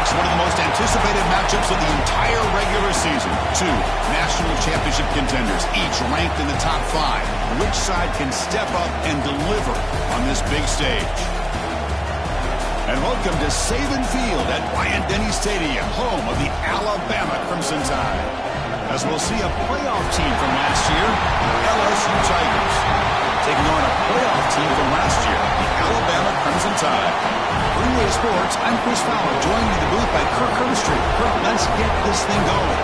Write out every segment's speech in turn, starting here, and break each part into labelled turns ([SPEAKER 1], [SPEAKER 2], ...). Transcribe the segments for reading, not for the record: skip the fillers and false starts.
[SPEAKER 1] next, one of the most anticipated matchups of the entire regular season. Two national championship contenders, each ranked in the top 5. Which side can step up and deliver on this big stage? And welcome to Saban Field at Bryant-Denny Stadium, home of the Alabama Crimson Tide. As we'll see a playoff team from last year, LSU Tigers, taking on a playoff team from last year, the Alabama Crimson Tide. Greenway Sports, I'm Chris Fowler, joined in the booth by Kirk Herbstreit. Kirk, let's get this thing going.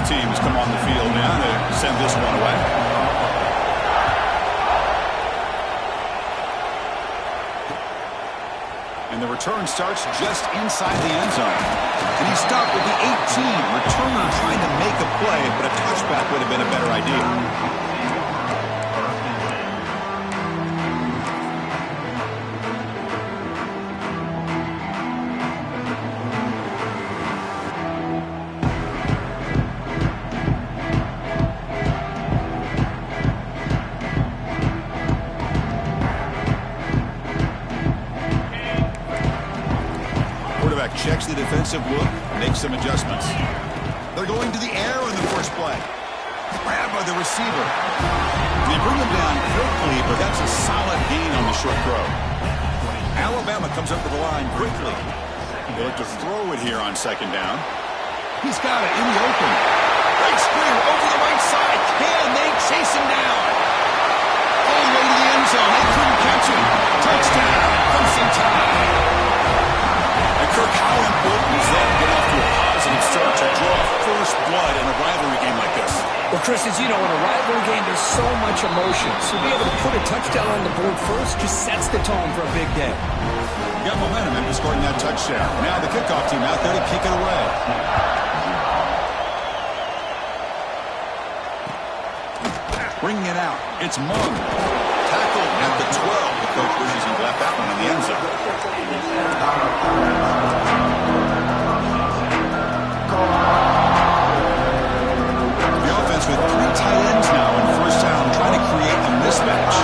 [SPEAKER 1] Teams come on the field now to send this one away. And the return starts just inside the end zone. And he's stopped with the 18. Returner trying to make a play, but a touchback would have been a better idea. Checks the defensive look, makes some adjustments. They're going to the air in the first play. Grab by the receiver. They bring him down quickly, but that's a solid gain on the short throw. Alabama comes up to the line quickly. They look to throw it here on second down. He's got it in the open. Breaks clear over the right side. Can they chase him down? All the way to the end zone. They couldn't catch him. Touchdown, Crimson Tide. Kirk, how important is that to get off to a positive start to draw first blood in a rivalry game like this?
[SPEAKER 2] Well, Chris, as you know, in a rivalry game, there's so much emotion. So to be able to put a touchdown on the board first just sets the tone for a big day.
[SPEAKER 1] Got momentum after scoring that touchdown. Now the kickoff team out there to kick it away. Bringing it out. It's Mung. Tackled at the 12. The coach wishes he left that one in the end zone. The offense with 3 tight ends now in first down, trying to create a mismatch.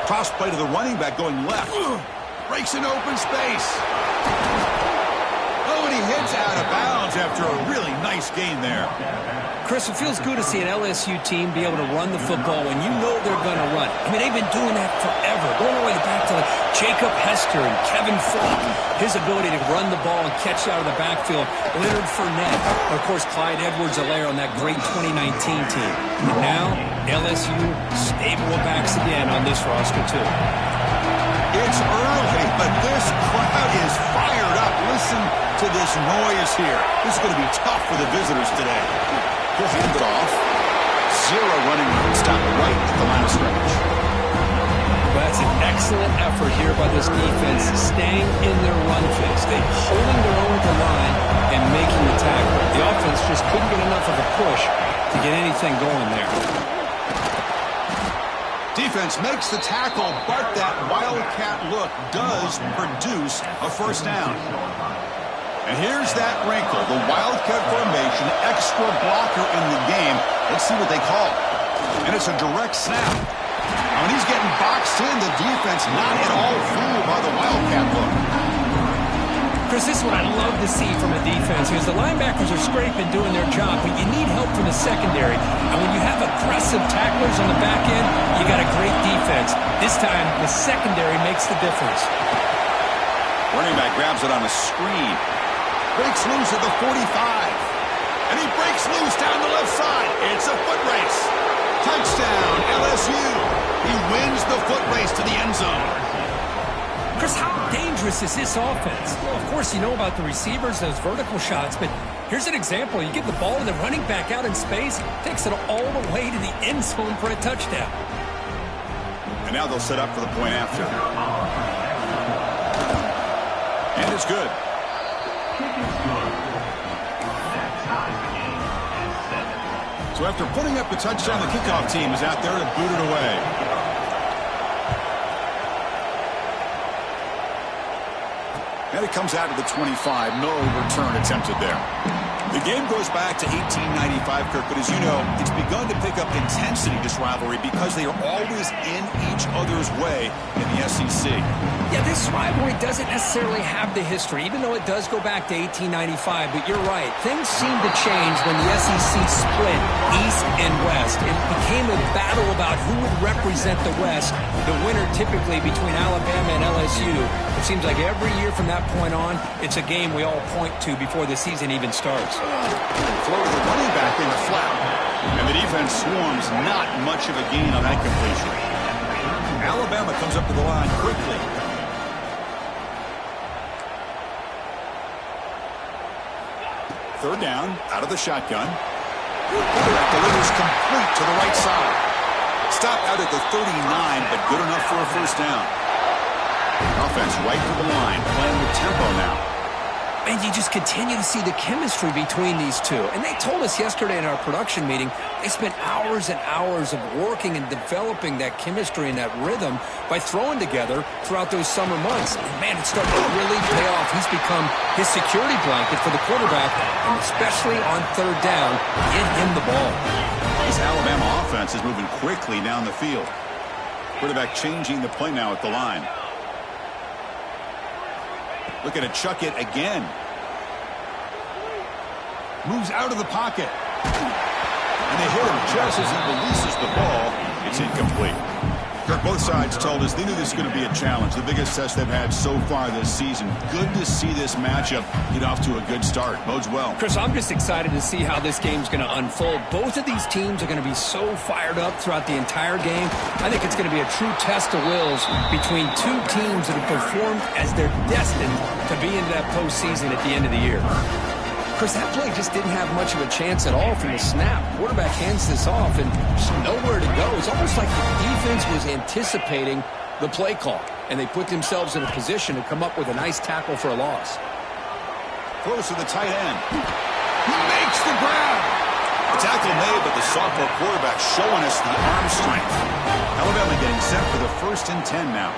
[SPEAKER 1] Toss play to the running back going left. Breaks an open space. Oh, and he hits out of bounds after a really nice gain there.
[SPEAKER 2] Chris, it feels good to see an LSU team be able to run the football when you know they're going to run. I mean, they've been doing that forever, going all the way back to Jacob Hester and Kevin Falk. His ability to run the ball and catch out of the backfield. Leonard Fournette. And, of course, Clyde Edwards-Helaire on that great 2019 team. And now, LSU stable of backs again on this roster, too.
[SPEAKER 1] It's early, but this crowd is fired up. Listen to this noise here. This is going to be tough for the visitors today. He'll hand it off. Zero running room. Stop right at the line of scrimmage.
[SPEAKER 2] Well, that's an excellent effort here by this defense, staying in their run phase. They're holding their own at the line and making the tackle. The offense just couldn't get enough of a push to get anything going there.
[SPEAKER 1] Defense makes the tackle, but that wildcat look does produce a first down. And here's that wrinkle, the wildcat formation, extra blocker in the game. Let's see what they call it. And it's a direct snap. When he's getting boxed in, the defense not at all fooled by the wildcat look.
[SPEAKER 2] Chris, this is what I love to see from a defense because the linebackers are scraping, doing their job, but you need help from the secondary. And when you have aggressive tacklers on the back end, you got a great defense. This time, the secondary makes the difference.
[SPEAKER 1] Running back grabs it on a screen. Breaks loose at the 45. And he breaks loose down the left side. It's a foot race. Touchdown, LSU. He wins the foot race to the end zone.
[SPEAKER 2] Chris, how dangerous is this offense? Well, of course, you know about the receivers, those vertical shots, but here's an example. You get the ball to the running back out in space, takes it all the way to the end zone for a touchdown.
[SPEAKER 1] And now they'll set up for the point after. And it's good. So after putting up the touchdown, the kickoff team is out there to boot it away. And it comes out to the 25. No return attempted there. The game goes back to 1895, Kirk, but as you know, it's begun to pick up intensity, this rivalry, because they are always in each other's way in the SEC.
[SPEAKER 2] Yeah, this rivalry doesn't necessarily have the history, even though it does go back to 1895, but you're right. Things seem to change when the SEC split East and West. It became a battle about who would represent the West, the winner typically between Alabama and LSU. It seems like every year from that point on, it's a game we all point to before the season even starts.
[SPEAKER 1] Throw to the running back in the flat. And the defense swarms, not much of a gain on that completion. Alabama comes up to the line quickly. Third down, out of the shotgun. Quarterback delivers complete to the right side. Stopped out at the 39, but good enough for a first down. Offense right to the line, playing with tempo now.
[SPEAKER 2] And you just continue to see the chemistry between these two. And they told us yesterday in our production meeting, they spent hours and hours of working and developing that chemistry and that rhythm by throwing together throughout those summer months. And man, it's starting to really pay off. He's become his security blanket for the quarterback, and especially on third down, get him the ball.
[SPEAKER 1] This Alabama offense is moving quickly down the field. Quarterback changing the play now at the line. Looking to chuck it again. Moves out of the pocket. And they hit him just as he releases the ball. It's incomplete. Kirk, both sides told us they knew this was going to be a challenge. The biggest test they've had so far this season. Good to see this matchup get off to a good start. Bodes well.
[SPEAKER 2] Chris, I'm just excited to see how this game's going to unfold. Both of these teams are going to be so fired up throughout the entire game. I think it's going to be a true test of wills between two teams that have performed as they're destined to be into that postseason at the end of the year. Chris, that play just didn't have much of a chance at all from the snap. Quarterback hands this off and just nowhere to go. It's almost like the defense was anticipating the play call, and they put themselves in a position to come up with a nice tackle for a loss.
[SPEAKER 1] Close to the tight end. He makes the grab. The tackle made, but the sophomore quarterback showing us the arm strength. Alabama getting set for the 1st and 10 now.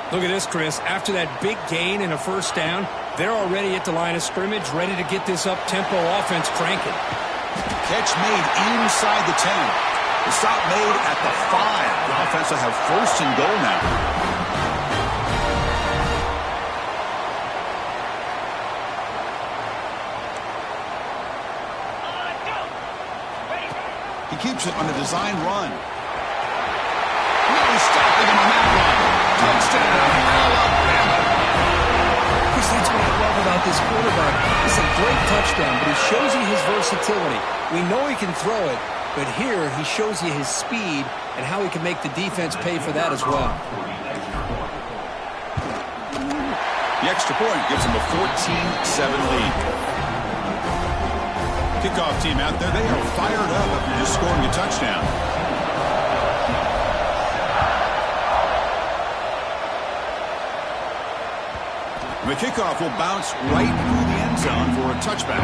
[SPEAKER 2] Look at this, Chris. After that big gain and a first down, they're already at the line of scrimmage, ready to get this up-tempo offense cranking.
[SPEAKER 1] Catch made inside the 10. The stop made at the 5. The offense will have 1st and goal now. He keeps it on a design run. No stopping him on that one. Touchdown, Alabama.
[SPEAKER 2] Chris, that's what I love about this quarterback. It's a great touchdown, but he shows you his versatility. We know he can throw it, but here he shows you his speed and how he can make the defense pay for that as well.
[SPEAKER 1] The extra point gives him a 14-7 lead. Kickoff team out there, they are fired up after just scoring a touchdown. The kickoff will bounce right through the end zone for a touchback.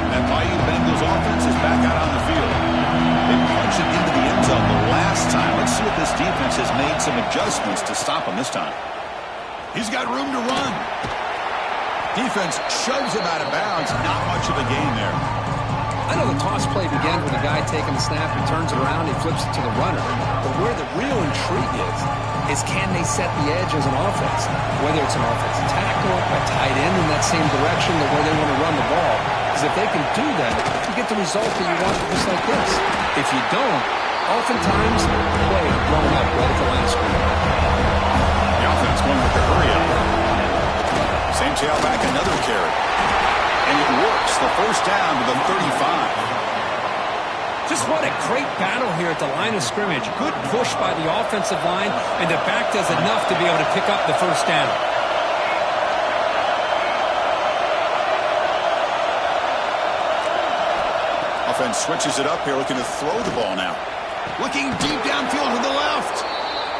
[SPEAKER 1] That Bayou Bengals offense is back out on the field. They punched it into the end zone the last time. Let's see if this defense has made some adjustments to stop him this time. He's got room to run. Defense shoves him out of bounds. Not much of a gain there.
[SPEAKER 2] I know the toss play began with a guy taking the snap and turns it around and flips it to the runner. But where the real intrigue is can they set the edge as an offense? Whether it's an offensive tackle, a tight end in that same direction, or where they want to run the ball. Because if they can do that, you get the result that you want just like this. If you don't, oftentimes the play is blown up right at the line of scrimmage.
[SPEAKER 1] The offense going with the hurry up. Same tailback, another carry. And it works. The first down to the 35.
[SPEAKER 2] Just what a great battle here at the line of scrimmage. Good push by the offensive line, and the back does enough to be able to pick up the first down.
[SPEAKER 1] Offense switches it up here, looking to throw the ball now. Looking deep downfield to the left.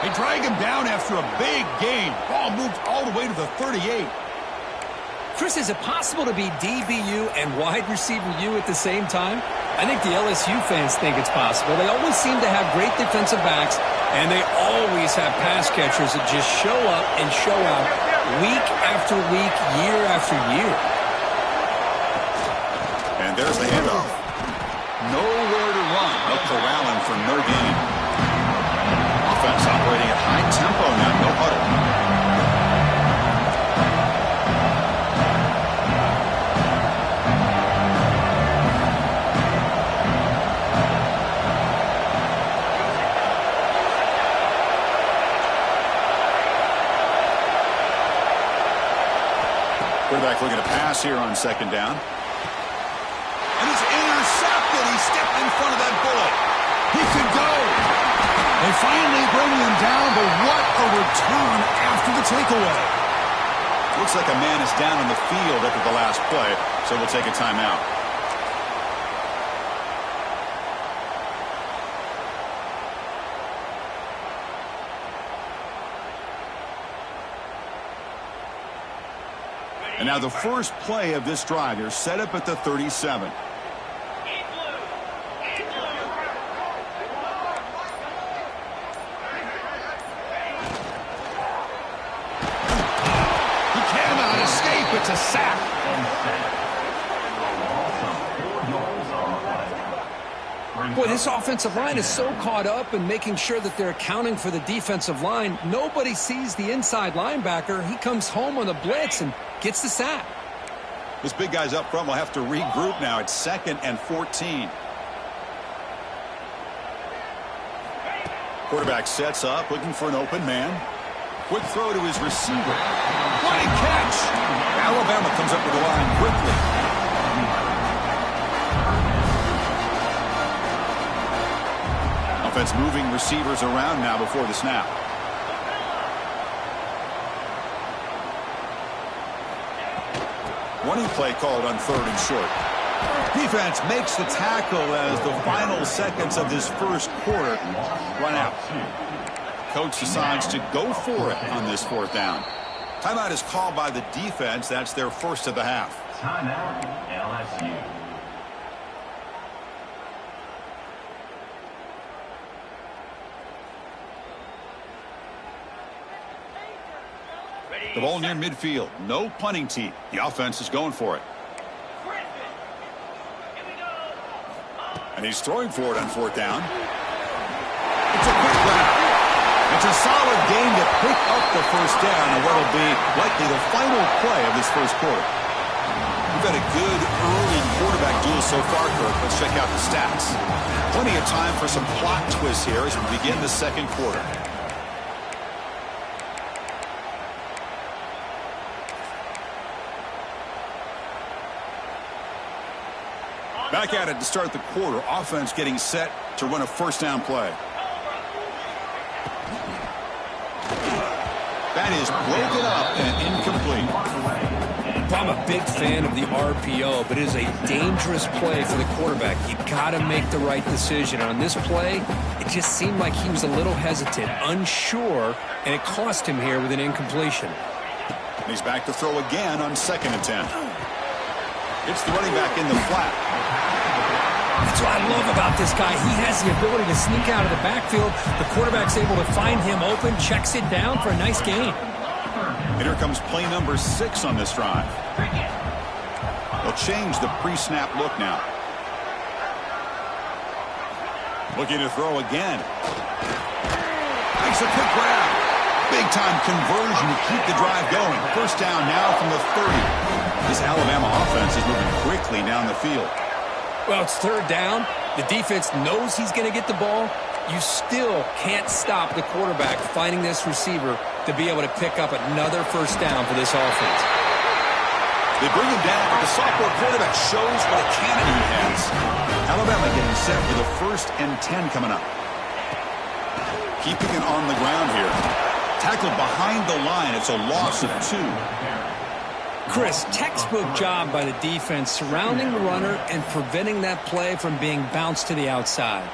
[SPEAKER 1] They drag him down after a big gain. Ball moved all the way to the 38.
[SPEAKER 2] Chris, is it possible to be DBU and wide receiver U at the same time? I think the LSU fans think it's possible. They always seem to have great defensive backs, and they always have pass catchers that just show up and show out week after week, year after year.
[SPEAKER 1] And there's the handoff. Nowhere to run. They'll corral him for no gain. Offense operating at high tempo now. No huddle. Quarterback looking to pass here on second down. And he's intercepted. He stepped in front of that bullet. He could go. They finally bring him down, but what a return after the takeaway. Looks like a man is down on the field after the last play, so we'll take a timeout. And now the first play of this drive here, set up at the 37. He cannot escape. It's a sack.
[SPEAKER 2] Boy, this offensive line is so caught up in making sure that they're accounting for the defensive line. Nobody sees the inside linebacker. He comes home on the blitz and gets the sack.
[SPEAKER 1] This big guy's up front will have to regroup now. It's 2nd and 14. Quarterback sets up, looking for an open man. Quick throw to his receiver. What a catch! Alabama comes up with the line quickly. Offense moving receivers around now before the snap. Running play called on 3rd and short. Defense makes the tackle as the final seconds of this first quarter run out. Coach decides to go for it on this 4th down. Timeout is called by the defense. That's their first of the half.
[SPEAKER 3] Timeout, LSU.
[SPEAKER 1] The ball near midfield. No punting tee. The offense is going for it. And he's throwing for it on 4th down. It's a quick grab. It's a solid game to pick up the first down and what will be likely the final play of this first quarter. We've had a good early quarterback duel so far, Kirk. Let's check out the stats. Plenty of time for some plot twists here as we begin the second quarter. Back at it to start the quarter. Offense getting set to run a first down play. That is broken up and incomplete.
[SPEAKER 2] I'm a big fan of the RPO, but it is a dangerous play for the quarterback. You've got to make the right decision. On this play, it just seemed like he was a little hesitant, unsure, and it cost him here with an incompletion.
[SPEAKER 1] And he's back to throw again on 2nd and 10. It's the running back in the flat.
[SPEAKER 2] That's what I love about this guy. He has the ability to sneak out of the backfield. The quarterback's able to find him open, checks it down for a nice gain.
[SPEAKER 1] And here comes play number 6 on this drive. They'll change the pre-snap look now. Looking to throw again. Makes a quick grab. Big-time conversion to keep the drive going. First down now from the 30. This Alabama offense is moving quickly down the field.
[SPEAKER 2] Well, it's 3rd down. The defense knows he's going to get the ball. You still can't stop the quarterback finding this receiver to be able to pick up another first down for this offense.
[SPEAKER 1] They bring him down, but the sophomore quarterback shows what a cannon he has. Alabama getting set for the 1st and 10 coming up. Keeping it on the ground here. Tackled behind the line. It's a loss of 2.
[SPEAKER 2] Chris, textbook job by the defense surrounding the runner and preventing that play from being bounced to the outside.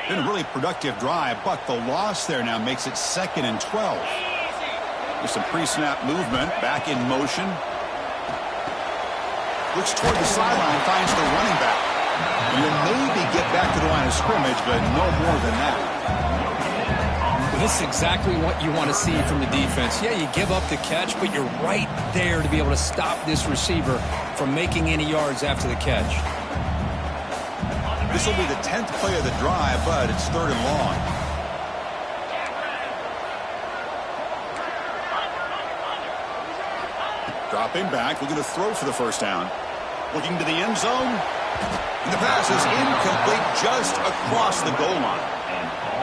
[SPEAKER 1] Been a really productive drive, but the loss there now makes it 2nd and 12. There's some pre-snap movement, back in motion. Looks toward the sideline, finds the running back. You'll maybe get back to the line of scrimmage, but no more than that.
[SPEAKER 2] This is exactly what you want to see from the defense. Yeah, you give up the catch, but you're right there to be able to stop this receiver from making any yards after the catch.
[SPEAKER 1] This will be the 10th play of the drive, but it's 3rd and long. Dropping back, looking to throw for the 1st down. Looking to the end zone. And the pass is incomplete just across the goal line.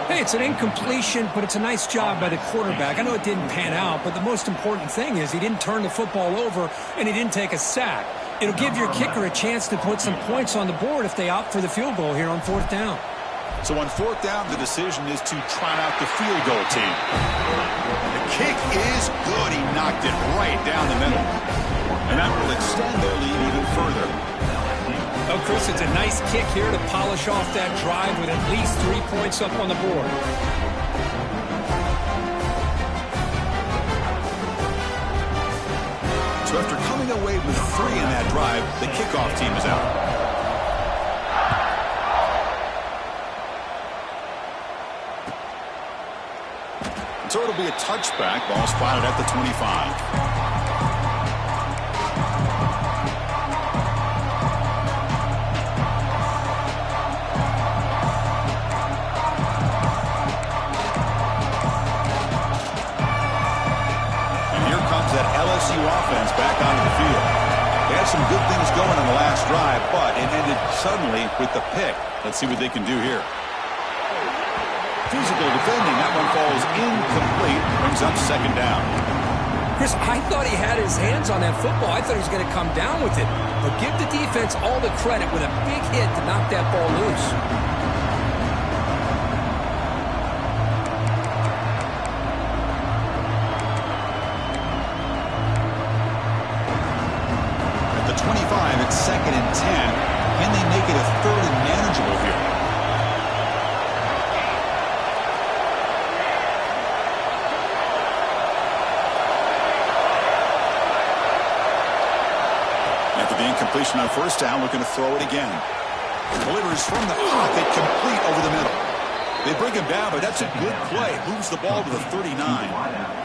[SPEAKER 2] Hey, it's an incompletion, but it's a nice job by the quarterback. I know it didn't pan out, but the most important thing is he didn't turn the football over and he didn't take a sack. It'll give your kicker a chance to put some points on the board if they opt for the field goal here on 4th down.
[SPEAKER 1] So on 4th down, the decision is to trot out the field goal team. The kick is good. He knocked it right down the middle. And that will extend their lead even further.
[SPEAKER 2] Oh, Chris, it's a nice kick here to polish off that drive with at least 3 points up on the board.
[SPEAKER 1] So after coming away with 3 in that drive, the kickoff team is out. So it'll be a touchback. Ball spotted at the 25. That LSU offense back onto the field. They had some good things going on the last drive, but it ended suddenly with the pick. Let's see what they can do here. Physical defending. That one falls incomplete. Brings up 2nd down.
[SPEAKER 2] Chris, I thought he had his hands on that football. I thought he was going to come down with it. But give the defense all the credit with a big hit to knock that ball loose.
[SPEAKER 1] At the 25, it's 2nd and 10. Can they make it a 3rd and manageable here? After the incompletion on 1st down, looking to throw it again. Delivers from the pocket, complete over the middle. They bring him down, but that's a good play. Moves the ball to the 39.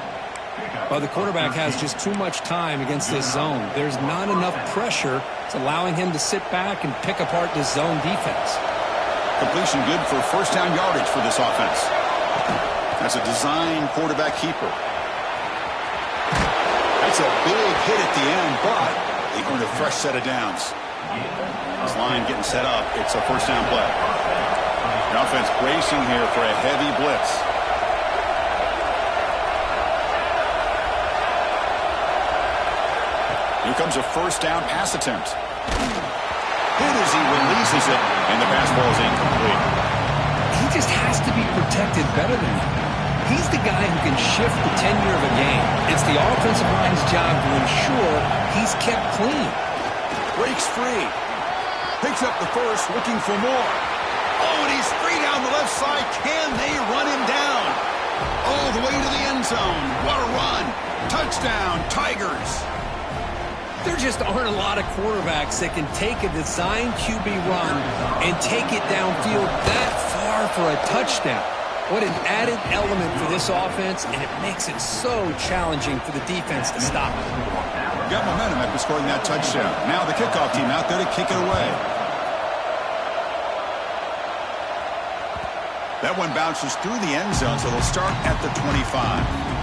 [SPEAKER 2] Well, the quarterback has just too much time against this zone. There's not enough pressure. It's allowing him to sit back and pick apart this zone defense.
[SPEAKER 1] Completion good for 1st down yardage for this offense. That's a design quarterback keeper. That's a big hit at the end, but they earned a fresh set of downs. This line getting set up. It's a 1st down play. The offense bracing here for a heavy blitz. Here comes a 1st down pass attempt. Hit as he releases it, and the pass ball is incomplete.
[SPEAKER 2] He just has to be protected better than that. He's the guy who can shift the tenure of a game. It's the offensive line's job to ensure he's kept clean.
[SPEAKER 1] Breaks free. Picks up the 1st, looking for more. Oh, and he's free down the left side. Can they run him down? All the way to the end zone. What a run. Touchdown, Tigers.
[SPEAKER 2] There just aren't a lot of quarterbacks that can take a design QB run and take it downfield that far for a touchdown. What an added element for this offense, and it makes it so challenging for the defense to stop.
[SPEAKER 1] Got momentum after scoring that touchdown. Now the kickoff team out there to kick it away. That one bounces through the end zone, so they'll start at the 25.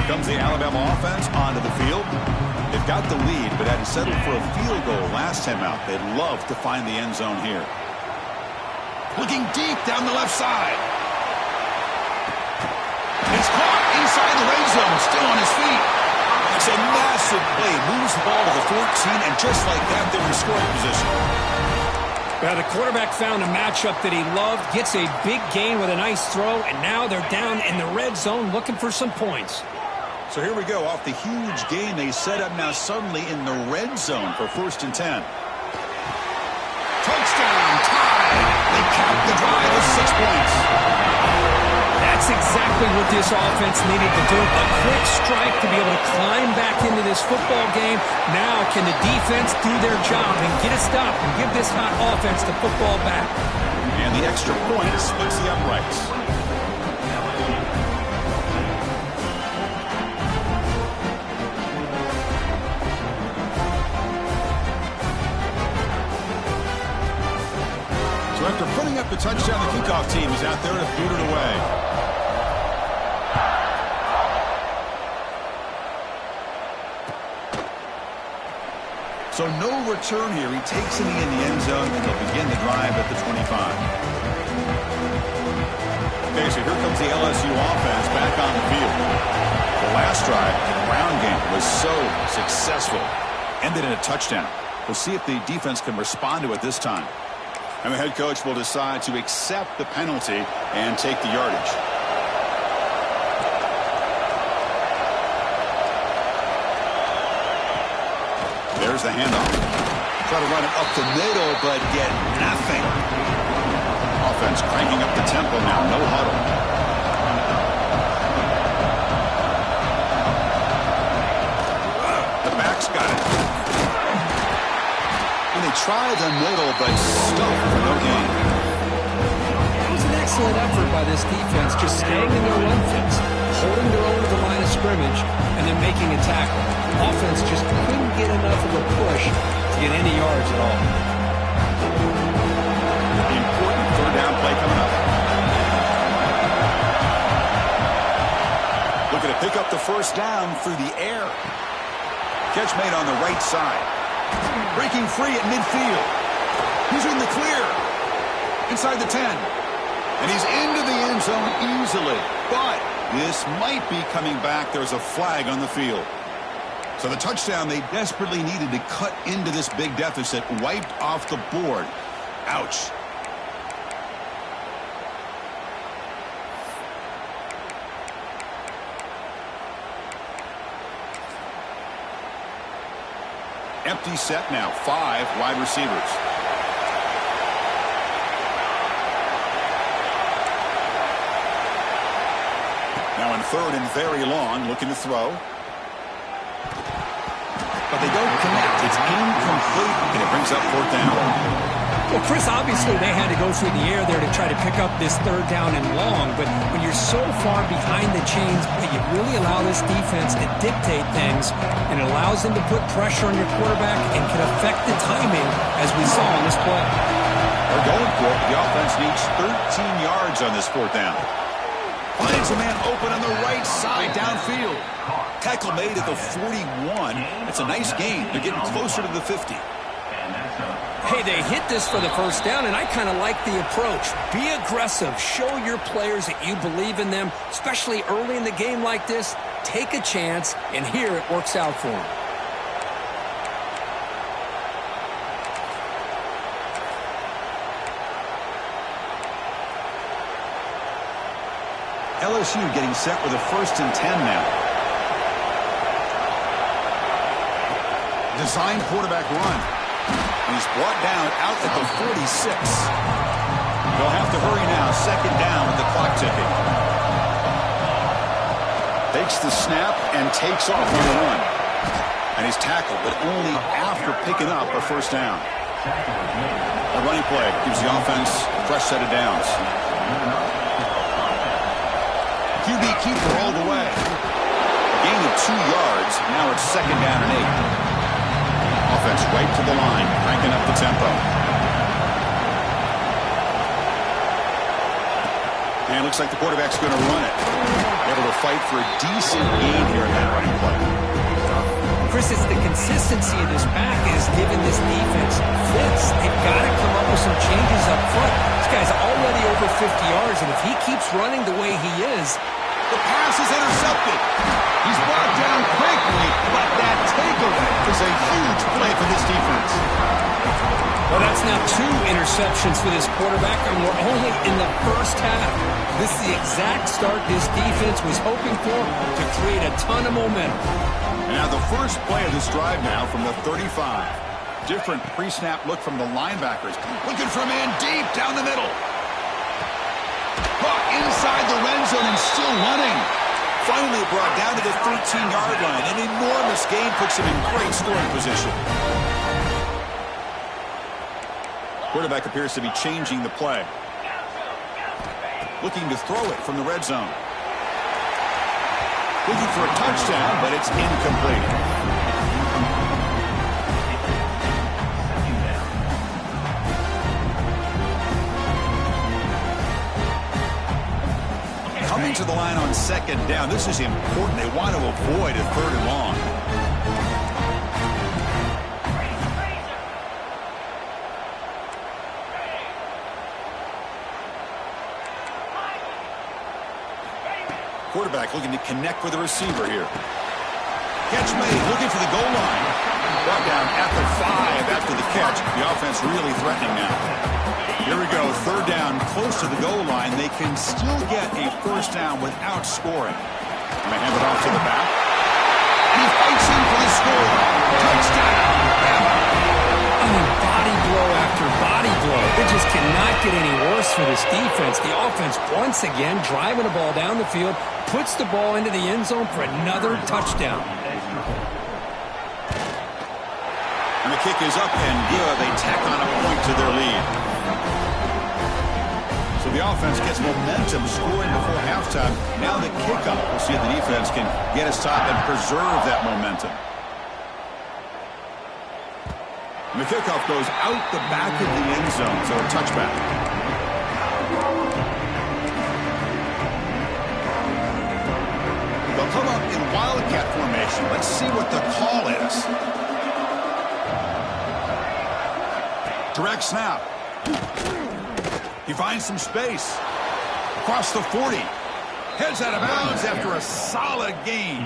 [SPEAKER 1] Comes the Alabama offense onto the field. They've got the lead, but hadn't settled for a field goal last time out. They'd love to find the end zone here. Looking deep down the left side. zone, still on his feet. It's a massive play. Moves the ball to the 14, and just like that, they're in scoring position.
[SPEAKER 2] Well, the quarterback found a matchup that he loved, gets a big gain with a nice throw, and now they're down in the red zone looking for some points.
[SPEAKER 1] So here we go. Off the huge gain they set up, now suddenly in the red zone for 1st and 10. Touchdown, tie. They cap the drive with 6 points.
[SPEAKER 2] That's exactly what this offense needed to do. A quick strike to be able to climb back into this football game. Now can the defense do their job and get a stop and give this hot offense the football back?
[SPEAKER 1] And the extra point splits the uprights. So after putting up the touchdown, the kickoff team is out there to boot it away. So no return here. He takes it in the end zone, and they'll begin the drive at the 25. Okay, so here comes the LSU offense back on the field. The last drive, the ground game, was so successful. Ended in a touchdown. We'll see if the defense can respond to it this time. And the head coach will decide to accept the penalty and take the yardage. There's the handoff. Try to run it up the middle, but get nothing. Offense cranking up the tempo now. No huddle. The back's got it. And they try the middle, but stuffed for no gain.
[SPEAKER 2] It was an excellent effort by this defense, just staying in their run fits, holding their own to the line of scrimmage, and then making a tackle. Offense just couldn't get enough of a push to get any yards at all.
[SPEAKER 1] The important 3rd down play coming up. Looking to pick up the 1st down through the air. Catch made on the right side. Breaking free at midfield. He's in the clear. Inside the 10. And he's into the end zone easily. But this might be coming back. There's a flag on the field. So the touchdown they desperately needed to cut into this big deficit, wiped off the board. Ouch. Empty set now. 5 wide receivers. Now in 3rd and very long, looking to throw. But they don't connect. It's incomplete, and it brings up 4th down.
[SPEAKER 2] Well, Chris, obviously they had to go through the air there to try to pick up this 3rd down and long, but when you're so far behind the chains, you really allow this defense to dictate things, and it allows them to put pressure on your quarterback and can affect the timing, as we saw on this play.
[SPEAKER 1] They're going for it. The offense needs 13 yards on this 4th down. Finds a man open on the right side downfield. Tackle made at the 41. It's a nice gain. They're getting closer to the 50.
[SPEAKER 2] Hey, they hit this for the 1st down, and I kind of like the approach. Be aggressive. Show your players that you believe in them, especially early in the game like this. Take a chance, and here it works out for them.
[SPEAKER 1] LSU getting set with a 1st and 10 now. Design quarterback run. And he's brought down out at the 46. They'll have to hurry now. 2nd down with the clock ticking. Takes the snap and takes off on the run. And he's tackled, but only after picking up a 1st down. A running play gives the offense a fresh set of downs. QB keeper all the way. A gain of 2 yards. Now it's 2nd down and 8. Offense right to the line, cranking up the tempo. And it looks like the quarterback's going to run it. Able to fight for a decent gain here in that running play.
[SPEAKER 2] Chris, it's the consistency of this back is giving this defense fits. They've got to come up with some changes up front. This guy's already over 50 yards, and if he keeps running the way he is,
[SPEAKER 1] The pass is intercepted. He's brought down quickly, but that takeaway is a huge play for this defense.
[SPEAKER 2] Well, that's now 2 interceptions for this quarterback, and we're only in the first half. This is the exact start this defense was hoping for to create a ton of momentum.
[SPEAKER 1] Now the first play of this drive now from the 35. Different pre-snap look from the linebackers. Looking for a man deep down the middle. Caught inside the red zone and still running. Finally brought down to the 13-yard line. An enormous gain puts him in great scoring position. Quarterback appears to be changing the play. Looking to throw it from the red zone. Looking for a touchdown, but it's incomplete. Coming to the line on second down. This is important. They want to avoid a 3rd and long. Quarterback looking to connect with the receiver here. Catch made, looking for the goal line. Brought down at the 5 after the catch. The offense really threatening now. Here we go, 3rd down, close to the goal line. They can still get a first down without scoring. And they hand it off to the back. He fights in for the score. Touchdown.
[SPEAKER 2] I mean, body blow after body blow. It just cannot get any worse for this defense. The offense, once again, driving the ball down the field, puts the ball into the end zone for another touchdown.
[SPEAKER 1] And the kick is up and good. They tack on a point to their lead. So the offense gets momentum scoring before halftime. Now the kickoff. We'll see if the defense can get a stop and preserve that momentum. And the kickoff goes out the back of the end zone, so a touchback. They'll come up in wildcat formation. Let's see what the call is. Direct snap. He finds some space. Across the 40. Heads out of bounds after a solid gain.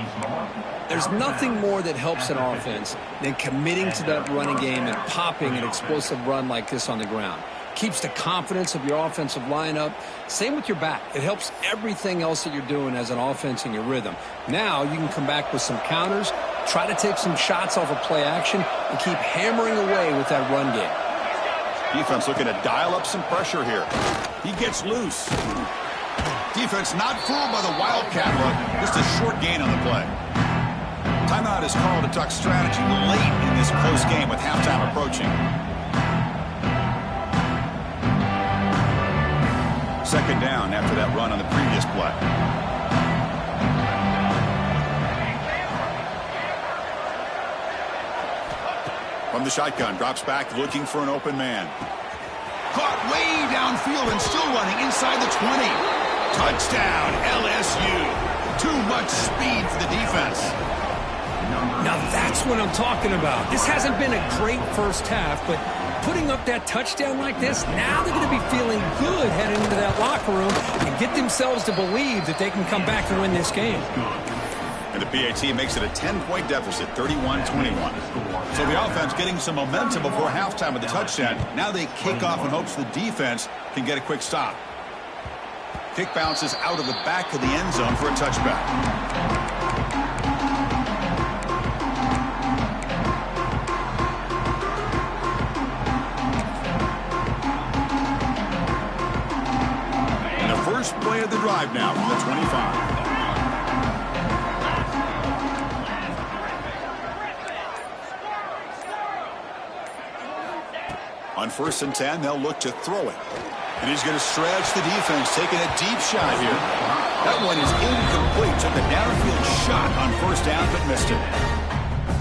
[SPEAKER 2] There's nothing more that helps an offense than committing to that running game and popping an explosive run like this on the ground. Keeps the confidence of your offensive lineup. Same with your back. It helps everything else that you're doing as an offense in your rhythm. Now you can come back with some counters, try to take some shots off of play action, and keep hammering away with that run game.
[SPEAKER 1] Defense looking to dial up some pressure here. He gets loose. Defense not fooled by the wildcat look. Just a short gain on the play. Timeout is called to tuck strategy late in this close game with halftime approaching. Second down after that run on the previous play. From the shotgun, drops back looking for an open man. Caught way downfield and still running inside the 20. Touchdown, LSU. Too much speed for the defense.
[SPEAKER 2] Now that's what I'm talking about. This hasn't been a great first half, but putting up that touchdown like this, now they're going to be feeling good heading into that locker room and get themselves to believe that they can come back and win this game.
[SPEAKER 1] And the PAT makes it a 10-point deficit, 31-21. So the offense getting some momentum before halftime with the touchdown. Now they kick off in hopes the defense can get a quick stop. Kick bounces out of the back of the end zone for a touchback. First play of the drive now from the 25. On 1st and 10, they'll look to throw it. And he's going to stretch the defense, taking a deep shot here. That one is incomplete. Took a downfield shot on 1st down, but missed it.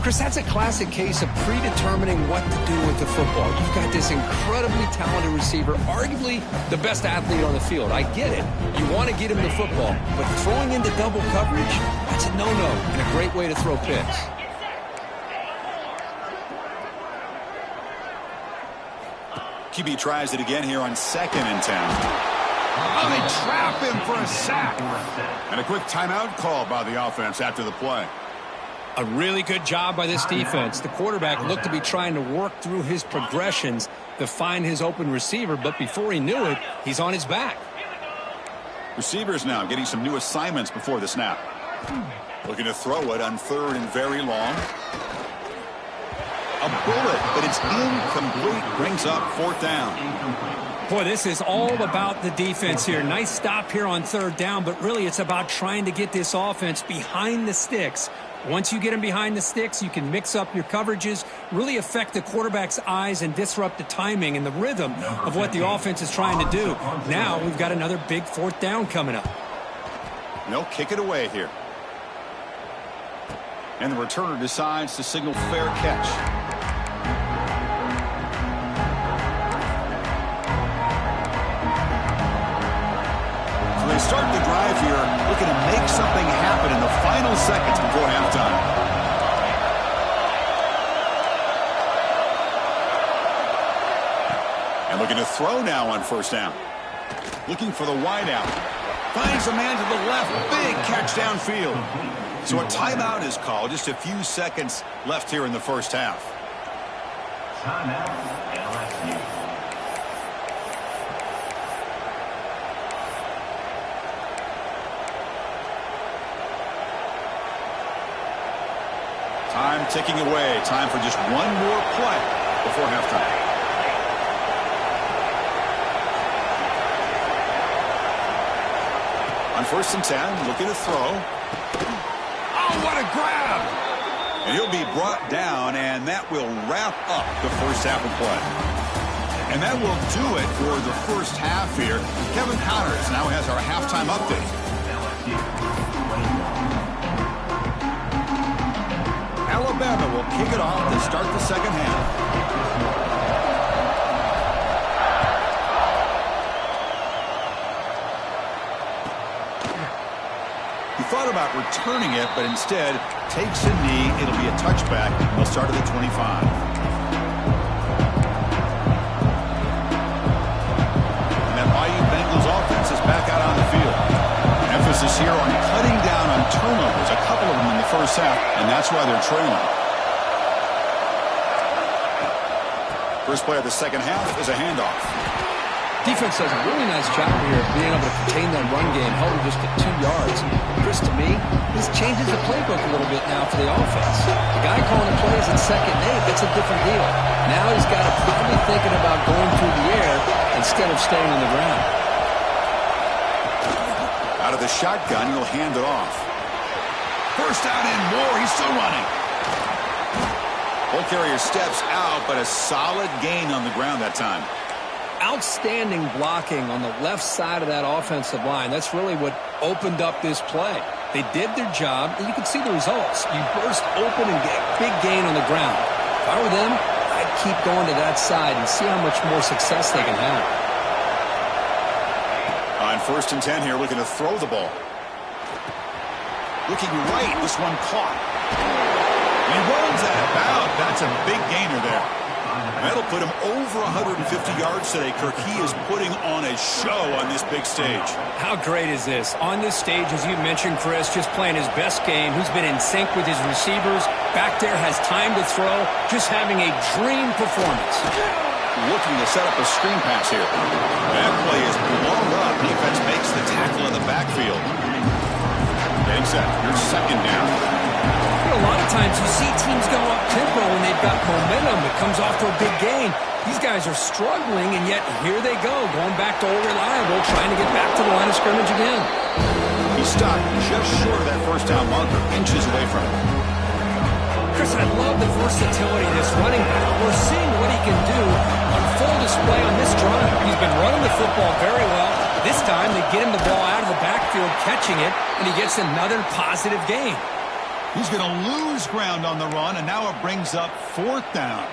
[SPEAKER 2] Chris, that's a classic case of predetermining what to do with the football. You've got this incredibly talented receiver, arguably the best athlete on the field. I get it. You want to get him the football, but throwing into double coverage, that's a no-no and a great way to throw picks.
[SPEAKER 1] QB tries it again here on 2nd and 10. Oh, they trap him for a sack. And a quick timeout call by the offense after the play.
[SPEAKER 2] A really good job by this defense. The quarterback looked to be trying to work through his progressions to find his open receiver, but before he knew it, he's on his back.
[SPEAKER 1] Receivers now getting some new assignments before the snap. Looking to throw it on 3rd and very long. A bullet, but it's incomplete. Brings up 4th down.
[SPEAKER 2] Boy, this is all about the defense here. Nice stop here on 3rd down, but really it's about trying to get this offense behind the sticks. Once you get them behind the sticks, you can mix up your coverages, really affect the quarterback's eyes and disrupt the timing and the rhythm of what the offense is trying to do. Now we've got another big 4th down coming up.
[SPEAKER 1] And they'll kick it away here. And the returner decides to signal fair catch. They start the drive here, looking to make something happen in the final seconds before halftime. And looking to throw now on 1st down. Looking for the wideout. Finds a man to the left. Big catch downfield. So a timeout is called. Just a few seconds left here in the 1st half.
[SPEAKER 3] Timeout, LSU.
[SPEAKER 1] Time ticking away. Time for just one more play before halftime. On 1st and 10, looking to throw. Oh, what a grab! And he'll be brought down, and that will wrap up the 1st half of play. And that will do it for the 1st half here. Kevin Connors now has our halftime update. Alabama will kick it off to start the 2nd half. He thought about returning it, but instead takes a knee. It'll be a touchback. They'll start at the 25. And that Bayou Bengals offense is back out on the field. Emphasis here on cutting down on turnovers, a couple of them in the 1st half, and that's why they're trailing. First play of the 2nd half is a handoff.
[SPEAKER 2] Defense does a really nice job here of being able to contain that run game, held him just at 2 yards. Chris, to me, this changes the playbook a little bit now for the offense. The guy calling the plays at 2nd and 8, that's a different deal. Now he's got to probably thinking about going through the air instead of staying on the ground.
[SPEAKER 1] Out of the shotgun, he'll hand it off. First down and more. He's still running. Ball carrier steps out, but a solid gain on the ground that time.
[SPEAKER 2] Outstanding blocking on the left side of that offensive line. That's really what opened up this play. They did their job, and you can see the results. You burst open and get a big gain on the ground. If I were them, I'd keep going to that side and see how much more success they can have.
[SPEAKER 1] On 1st and 10 here, looking to throw the ball. Looking right, this one caught. And he runs out. That's a big gainer there. That'll put him over 150 yards today, Kirk. He is putting on a show on this big stage.
[SPEAKER 2] How great is this? On this stage, as you mentioned, Chris, just playing his best game. Who's been in sync with his receivers. Back there, has time to throw. Just having a dream performance.
[SPEAKER 1] Looking to set up a screen pass here. That play is blown up. Defense makes the tackle in the backfield. Getting set. Here's 2nd down.
[SPEAKER 2] A lot of times you see teams go up tempo when they've got momentum that comes off to a big gain. These guys are struggling, and yet here they go, going back to old reliable, trying to get back to the line of scrimmage again.
[SPEAKER 1] He stopped just short of that 1st down marker, inches away from it.
[SPEAKER 2] Chris, I love the versatility of this running back. We're seeing what he can do on full display on this drive. He's been running the football very well. This time they get him the ball out of the backfield, catching it, and he gets another positive gain.
[SPEAKER 1] He's going to lose ground on the run, and now it brings up 4th down.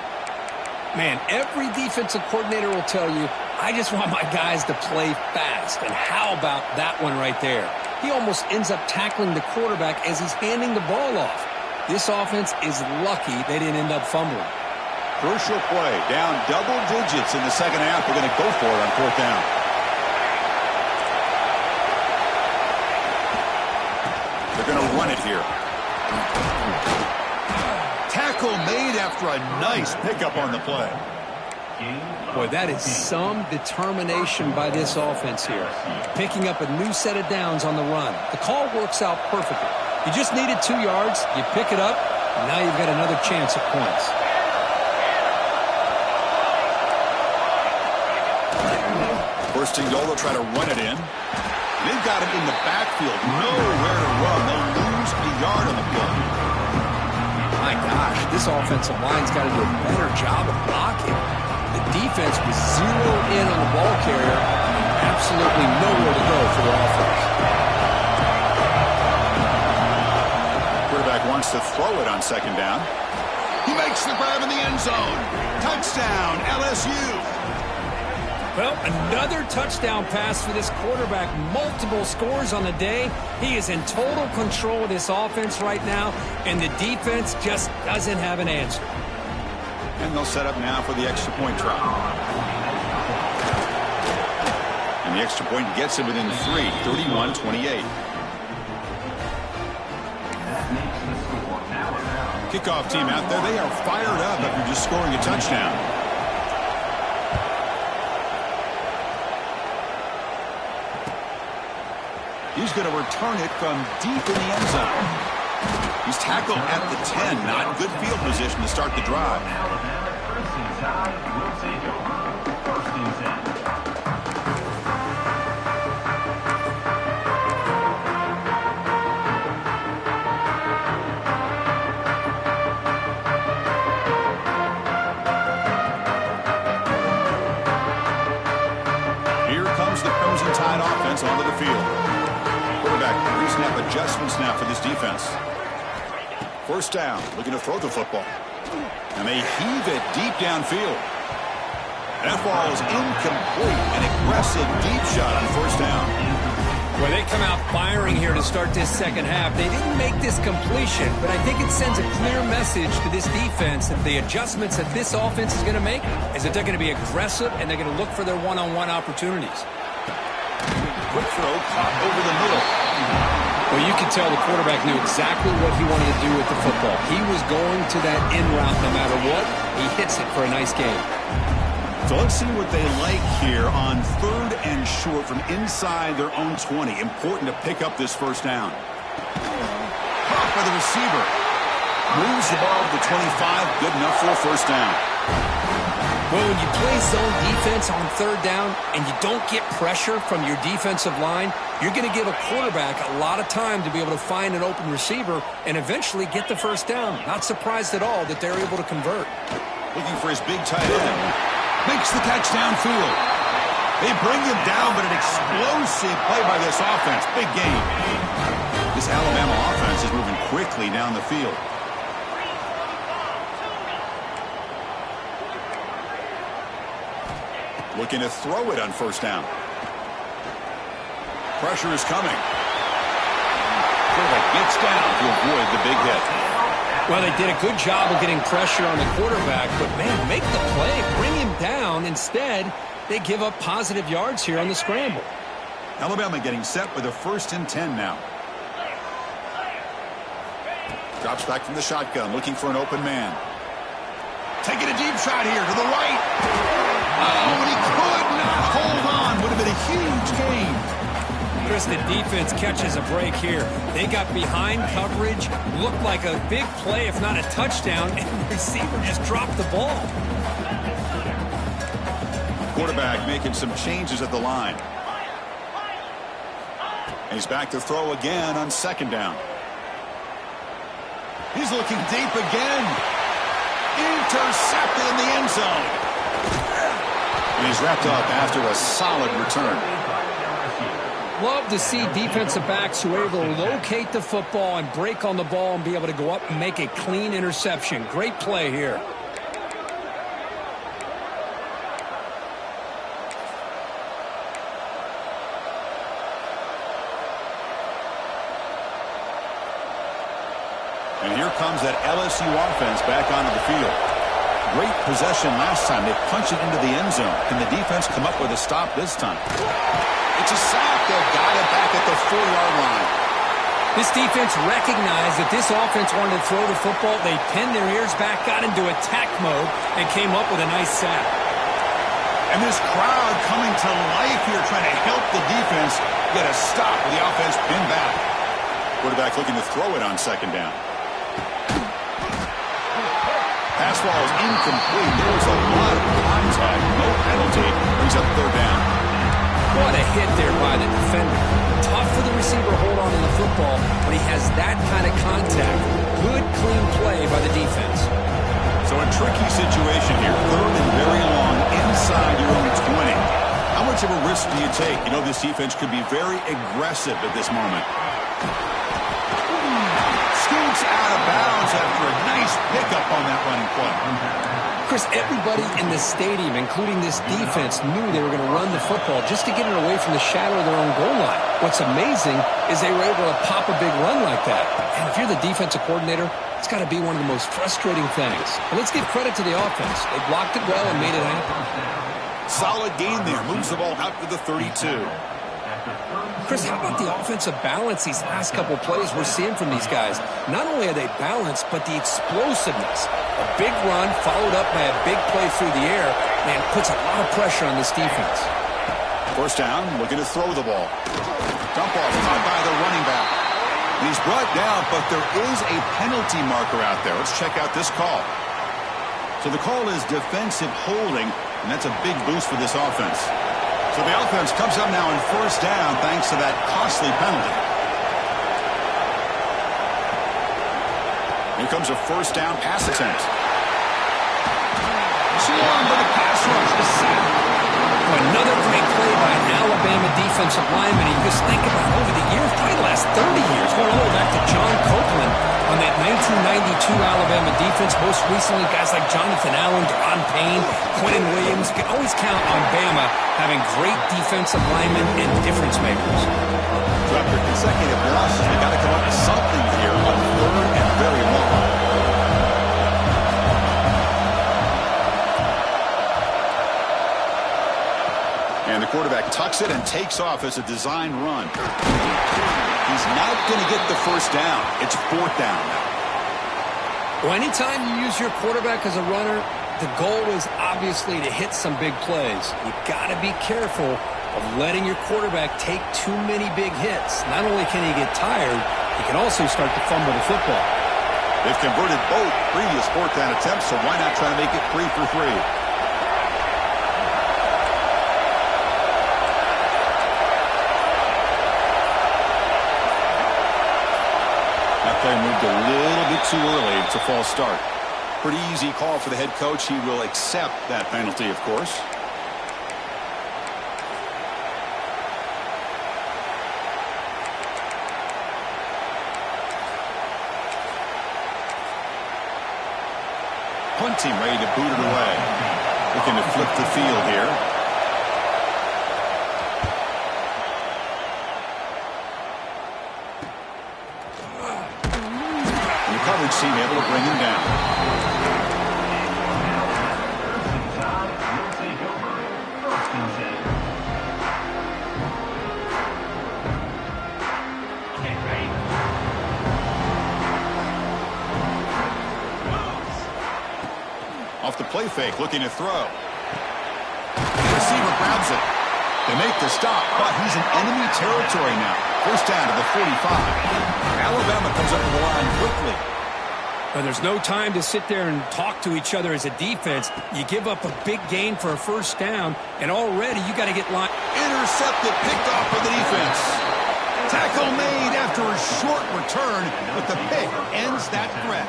[SPEAKER 2] Man, every defensive coordinator will tell you, I just want my guys to play fast. And how about that one right there? He almost ends up tackling the quarterback as he's handing the ball off. This offense is lucky they didn't end up fumbling.
[SPEAKER 1] Crucial play. Down double digits in the 2nd half. They're going to go for it on 4th down. They're going to run it here. Tackle made after a nice pickup on the play.
[SPEAKER 2] Boy, that is some determination by this offense here. Picking up a new set of downs on the run. The call works out perfectly. You just needed 2 yards. You pick it up, and now you've got another chance at points.
[SPEAKER 1] First and goal, they'll try to run it in. They've got him in the backfield. Nowhere to run. They'll lose a yard on the play.
[SPEAKER 2] My gosh, this offensive line's got to do a better job of blocking. The defense was zeroed in on the ball carrier and absolutely nowhere to go for their offense.
[SPEAKER 1] Quarterback wants to throw it on second down. He makes the grab in the end zone. Touchdown, LSU.
[SPEAKER 2] Well, another touchdown pass for this quarterback. Multiple scores on the day. He is in total control of this offense right now, and the defense just doesn't have an answer.
[SPEAKER 1] And they'll set up now for the extra point try. And the extra point gets him within 3, 31-28. Kickoff team out there, they are fired up after just scoring a touchdown. He's going to return it from deep in the end zone. He's tackled at the 10. Not good field position to start the drive. Here comes the Crimson Tide offense onto the field. Quarterback re-snap adjustments now for this defense. First down, looking to throw the football. And they heave it deep downfield. That ball is incomplete. An aggressive deep shot on first down.
[SPEAKER 2] Well, they come out firing here to start this second half. They didn't make this completion, but I think it sends a clear message to this defense that the adjustments that this offense is going to make is that they're going to be aggressive and they're going to look for their one-on-one opportunities.
[SPEAKER 1] Quick throw, caught over the middle.
[SPEAKER 2] Well, you could tell the quarterback knew exactly what he wanted to do with the football. He was going to that in route no matter what. He hits it for a nice gain.
[SPEAKER 1] So let's see what they like here on 3rd and short from inside their own 20. Important to pick up this first down. Caught by the receiver. Moves the ball to the 25. Good enough for a first down.
[SPEAKER 2] Well, when you play zone defense on 3rd down and you don't get pressure from your defensive line, you're going to give a quarterback a lot of time to be able to find an open receiver and eventually get the first down. Not surprised at all that they're able to convert.
[SPEAKER 1] Looking for his big tight end. Makes the catch downfield. They bring him down, but an explosive play by this offense. Big game. This Alabama offense is moving quickly down the field. Looking to throw it on first down. Pressure is coming. Quarterback gets down to avoid the big hit.
[SPEAKER 2] Well, they did a good job of getting pressure on the quarterback, but, man, make the play. Bring him down. Instead, they give up positive yards here on the scramble.
[SPEAKER 1] Alabama getting set with a 1st and 10 now. Drops back from the shotgun, looking for an open man. Taking a deep shot here to the right. Oh, and he could not hold on. Would have been a huge gain.
[SPEAKER 2] Chris, the defense catches a break here. They got behind coverage, looked like a big play, if not a touchdown, and the receiver just dropped the ball.
[SPEAKER 1] Quarterback making some changes at the line. And he's back to throw again on 2nd down. He's looking deep again. Intercepted in the end zone. And he's wrapped up after a solid return.
[SPEAKER 2] Love to see defensive backs who are able to locate the football and break on the ball and be able to go up and make a clean interception. Great play here.
[SPEAKER 1] And here comes that LSU offense back onto the field. Great possession last time. They punched it into the end zone. Can the defense come up with a stop this time? It's a sack. They've got it back at the 4-yard line.
[SPEAKER 2] This defense recognized that this offense wanted to throw the football. They pinned their ears back, got into attack mode, and came up with a nice sack.
[SPEAKER 1] And this crowd coming to life here, trying to help the defense get a stop with the offense pinned back. Quarterback looking to throw it on second down. Pass ball is incomplete. There was a lot of contact. No penalty. Brings up third down.
[SPEAKER 2] What a hit there by the defender. Tough for the receiver to hold on to the football when he has that kind of contact. Good, clean play by the defense.
[SPEAKER 1] So a tricky situation here. Third and very long inside your own 20. How much of a risk do you take? You know, this defense could be very aggressive at this moment. Scoots out of bounds after a nice pickup on that running play.
[SPEAKER 2] Chris, everybody in the stadium, including this defense, knew they were going to run the football just to get it away from the shadow of their own goal line. What's amazing is they were able to pop a big run like that. And if you're the defensive coordinator, it's got to be one of the most frustrating things. But let's give credit to the offense. They blocked it well and made it happen.
[SPEAKER 1] Solid gain there. Moves the ball out to the 32.
[SPEAKER 2] Chris, how about the offensive balance these last couple plays we're seeing from these guys? Not only are they balanced, but the explosiveness. A big run followed up by a big play through the air, man, puts a lot of pressure on this defense.
[SPEAKER 1] First down, looking to throw the ball. Dump off caught by the running back. He's brought down, but there is a penalty marker out there. Let's check out this call. So the call is defensive holding, and that's a big boost for this offense. So the offense comes up now in first down thanks to that costly penalty. Here comes a first down pass attempt. Swarmed by the pass rush. The sack.
[SPEAKER 2] Another great play by an Alabama defensive lineman. You just think about over the years, probably the last 30 years, going all the way back to John Copeland on that 1992 Alabama defense. Most recently, guys like Jonathan Allen, Deron Payne, Quentin Williams. You can always count on Bama having great defensive linemen and difference makers.
[SPEAKER 1] So after consecutive losses, they got to come up with something here on third and very long. And the quarterback tucks it and takes off as a design run. He's not going to get the first down. It's fourth down now.
[SPEAKER 2] Well, anytime you use your quarterback as a runner, the goal is obviously to hit some big plays. You got to be careful of letting your quarterback take too many big hits. Not only can he get tired, he can also start to fumble the football.
[SPEAKER 1] They've converted both previous fourth down attempts, so why not try to make it 3 for 3? Play moved a little bit too early. It's a false start. Pretty easy call for the head coach. He will accept that penalty, of course. Punt team ready to boot it away. Looking to flip the field here. Coverage team able to bring him down. Off the play fake, looking to throw. The receiver grabs it. They make the stop, but he's in enemy territory now. First down to the 45. Alabama comes up to the line quickly.
[SPEAKER 2] But there's no time to sit there and talk to each other as a defense. You give up a big gain for a first down, and already you got to get line.
[SPEAKER 1] Intercepted, picked off for the defense. Tackle made after a short return, but the pick ends that threat.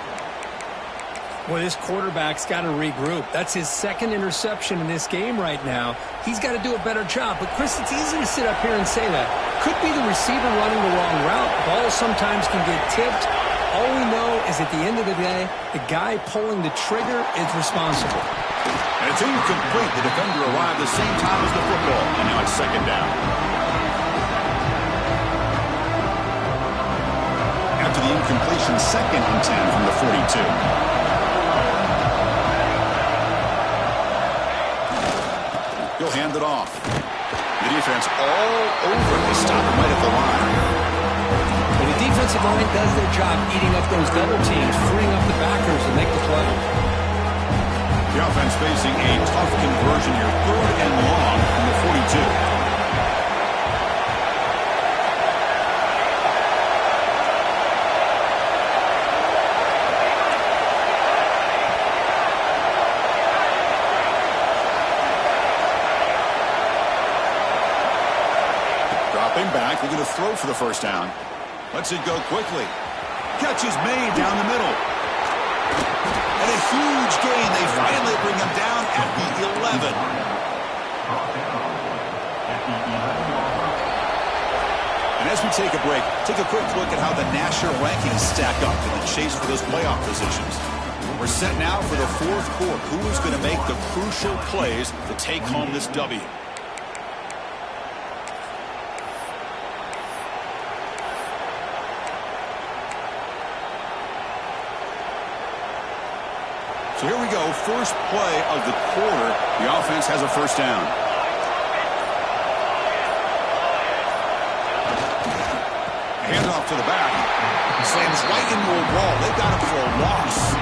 [SPEAKER 2] Well, this quarterback's got to regroup. That's his second interception in this game right now. He's got to do a better job. But, Chris, it's easy to sit up here and say that. Could be the receiver running the wrong route. Balls sometimes can get tipped. All we know is at the end of the day, the guy pulling the trigger is responsible.
[SPEAKER 1] And it's incomplete. The defender arrived the same time as the football. And now it's second down. After the incompletion, second and 10 from the 42. He'll hand it off. The defense all over. They stop him right at the line.
[SPEAKER 2] When the defense offensive line does their job eating up those double teams, freeing up the backers to make the play.
[SPEAKER 1] The offense facing a tough conversion here. 3rd and long from the 42. Back, they're going to throw for the first down. Lets it go quickly. Catch is made down the middle. And a huge gain. They finally bring him down at the 11. And as we take a break, take a quick look at how the national rankings stack up in the chase for those playoff positions. We're set now for the 4th quarter. Who is going to make the crucial plays to take home this W? So here we go, first play of the quarter. The offense has a first down. Handoff to the back. Slams right into a wall. They got him for a loss.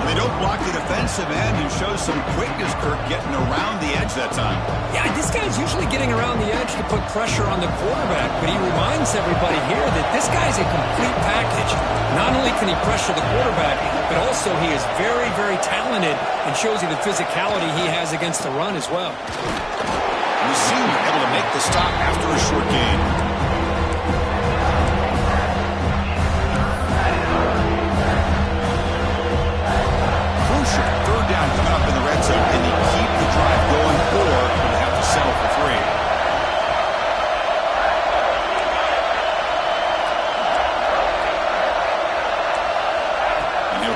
[SPEAKER 1] And they don't block the defensive end, who shows some quickness, Kirk, getting around the edge that time.
[SPEAKER 2] Yeah, this guy's usually getting around the edge to put pressure on the quarterback, but he reminds everybody here that this guy's a complete package. Not only can he pressure the quarterback, but also he is very, very talented and shows you the physicality he has against the run as well.
[SPEAKER 1] And the senior able to make the stop after a short gain. Crucial 3rd down coming up in the red zone. Can he keep the drive going, or will they have to settle for 3?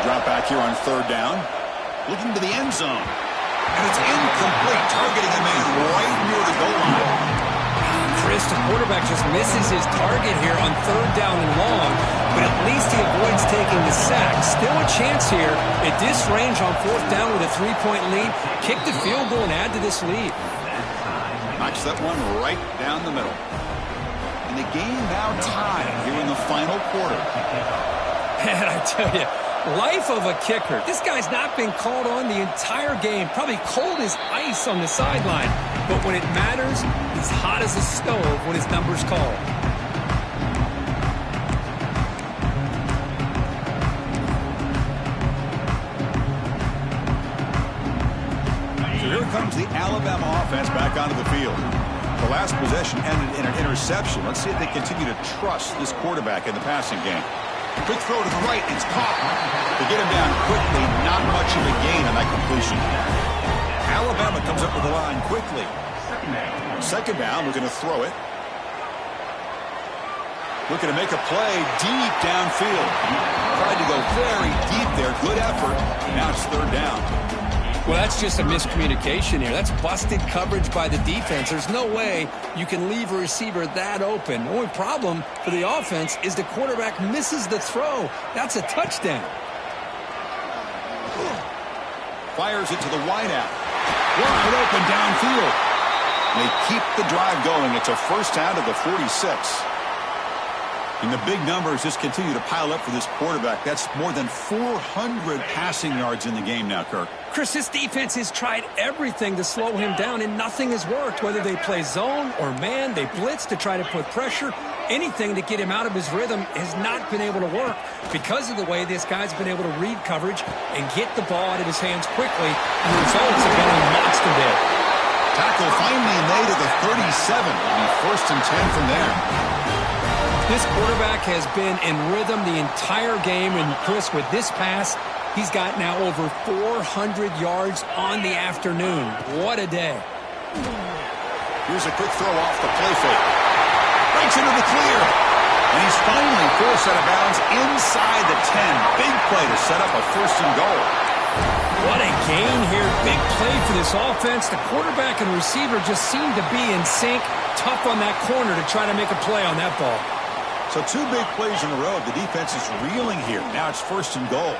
[SPEAKER 1] Drop back here on 3rd down. Looking to the end zone. And it's incomplete. Targeting a man right near the goal line.
[SPEAKER 2] Chris, the quarterback just misses his target here on 3rd down and long, but at least he avoids taking the sack. Still a chance here at this range on 4th down with a 3-point lead. Kick the field goal and add to this lead.
[SPEAKER 1] Knocks that one right down the middle. And the game now tied here in the final quarter.
[SPEAKER 2] And I tell you, life of a kicker. This guy's not been called on the entire game. Probably cold as ice on the sideline. But when it matters, he's hot as a stove when his number's called.
[SPEAKER 1] So here comes the Alabama offense back onto the field. The last possession ended in an interception. Let's see if they continue to trust this quarterback in the passing game. Quick throw to the right. It's caught. They get him down quickly. Not much of a gain on that completion. Alabama comes up with the line quickly. 2nd down. We're going to throw it. Looking to make a play deep downfield. Tried to go very deep there. Good effort. Now it's 3rd down.
[SPEAKER 2] Well, that's just a miscommunication here. That's busted coverage by the defense. There's no way you can leave a receiver that open. The only problem for the offense is the quarterback misses the throw. That's a touchdown.
[SPEAKER 1] Fires it to the wideout. Wide open downfield. They keep the drive going. It's a first down to the 46. And the big numbers just continue to pile up for this quarterback. That's more than 400 passing yards in the game now, Kirk.
[SPEAKER 2] Chris, this defense has tried everything to slow him down, and nothing has worked. Whether they play zone or man, they blitz to try to put pressure. Anything to get him out of his rhythm has not been able to work because of the way this guy's been able to read coverage and get the ball out of his hands quickly. And the results have been a monster day.
[SPEAKER 1] Tackle finally made at the 37. And 1st and 10 from there.
[SPEAKER 2] This quarterback has been in rhythm the entire game, and Chris, with this pass, he's got now over 400 yards on the afternoon. What a day.
[SPEAKER 1] Here's a quick throw off the play fake. Breaks into the clear. And he's finally forced out of bounds inside the 10. Big play to set up a 1st and goal.
[SPEAKER 2] What a gain here. Big play for this offense. The quarterback and receiver just seem to be in sync. Tough on that corner to try to make a play on that ball.
[SPEAKER 1] So 2 big plays in a row. The defense is reeling here. Now it's 1st and goal.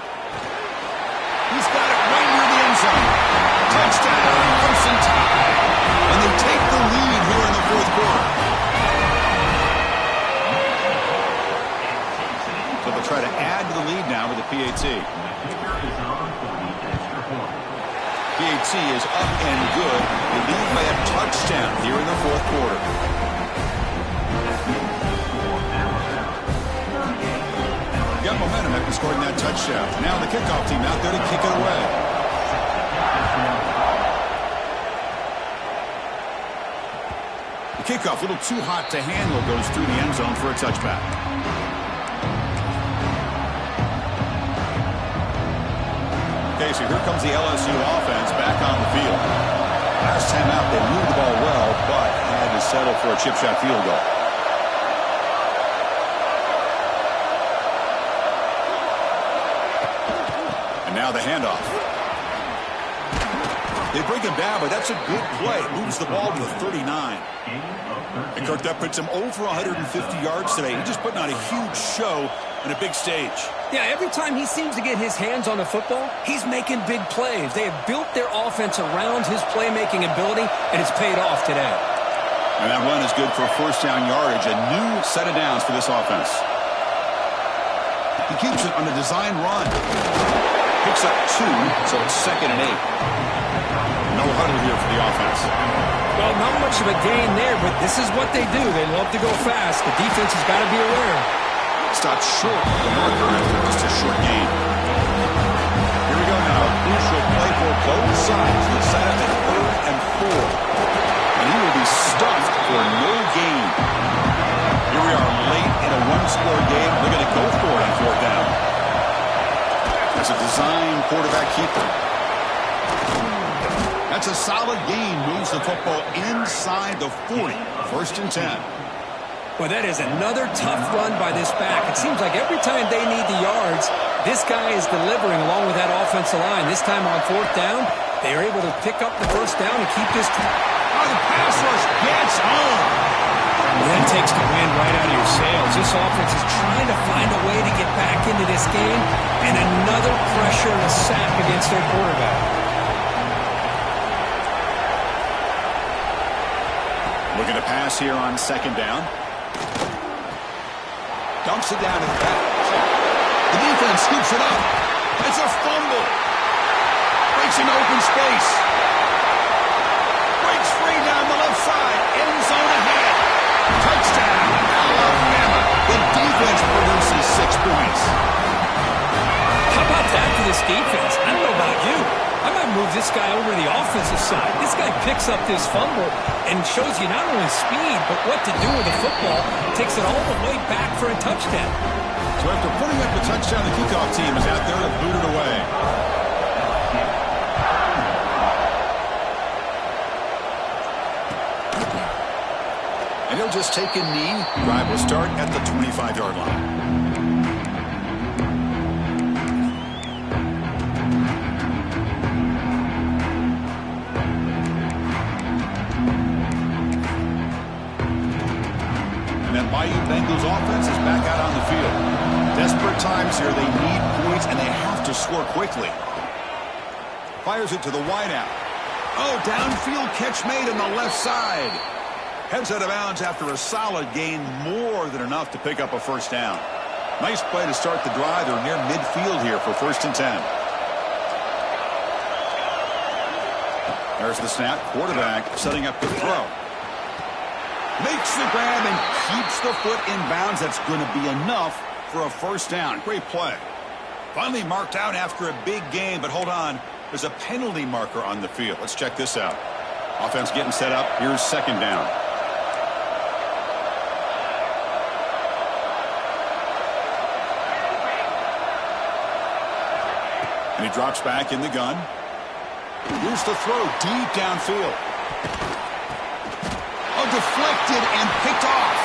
[SPEAKER 1] He's got it right near the end zone. Touchdown, Ncaa. And they take the lead here in the 4th quarter. They'll try to add to the lead now with the PAT.
[SPEAKER 3] The kicker is on for the extra point.
[SPEAKER 1] PAT is up and good. They lead by a touchdown here in the fourth quarter. Got momentum after scoring that touchdown. Now the kickoff team out there to kick it away. The kickoff, a little too hot to handle, goes through the end zone for a touchback. Okay, so here comes the LSU offense back on the field. Last time out, they moved the ball well, but had to settle for a chip shot field goal. Now the handoff. They bring him down, but that's a good play. Moves the ball to the 39. And Kirk, that puts him over 150 yards today. He's just putting on a huge show on a big stage.
[SPEAKER 2] Yeah, every time he seems to get his hands on the football, he's making big plays. They have built their offense around his playmaking ability, and it's paid off today.
[SPEAKER 1] And that run is good for first down yardage. A new set of downs for this offense. He keeps it on the design run. Picks up 2, so it's 2nd and 8. No huddle here for the offense.
[SPEAKER 2] Well, not much of a gain there, but this is what they do. They love to go fast. The defense has got to be aware.
[SPEAKER 1] Stopped short of the marker after just a short gain. Here we go now. A crucial play for both sides. They set up at 3rd and 4. And he will be stuffed for no gain. Here we are late in a one-score game. They're going to go for it on 4th down. That's a design quarterback keeper. That's a solid gain. Moves the football inside the 40. 1st and 10.
[SPEAKER 2] Well, that is another tough run by this back. It seems like every time they need the yards, this guy is delivering along with that offensive line. This time on 4th down, they are able to pick up the 1st down and keep this.
[SPEAKER 1] Oh, the pass rush gets on.
[SPEAKER 2] Well, that takes the wind right out of your sails. This offense is trying to find a way to get back into this game, and another pressure and a sack against their quarterback.
[SPEAKER 1] Looking to pass here on 2nd down. Dumps it down in the back. The defense scoops it up. It's a fumble. Breaks into open space. Breaks free down the left side. End zone ahead. Touchdown, Alabama. The defense produces 6 points.
[SPEAKER 2] How about that for this defense? I don't know about you. I might move this guy over to the offensive side. This guy picks up this fumble and shows you not only speed, but what to do with the football. Takes it all the way back for a touchdown.
[SPEAKER 1] So after putting up the touchdown, the kickoff team is out there to boot it away. And he'll just take a knee. Drive will start at the 25-yard line. Bengals offense is back out on the field. Desperate times here. They need points, and they have to score quickly. Fires it to the wideout. Oh, downfield catch made on the left side. Heads out of bounds after a solid gain, more than enough to pick up a 1st down. Nice play to start the drive. They're near midfield here for 1st and 10. There's the snap. Quarterback setting up the throw. Makes the grab and keeps the foot in bounds. That's going to be enough for a 1st down. Great play. Finally marked out after a big game, but hold on. There's a penalty marker on the field. Let's check this out. Offense getting set up. Here's 2nd down. And he drops back in the gun. Here's the throw deep downfield. Deflected and picked off.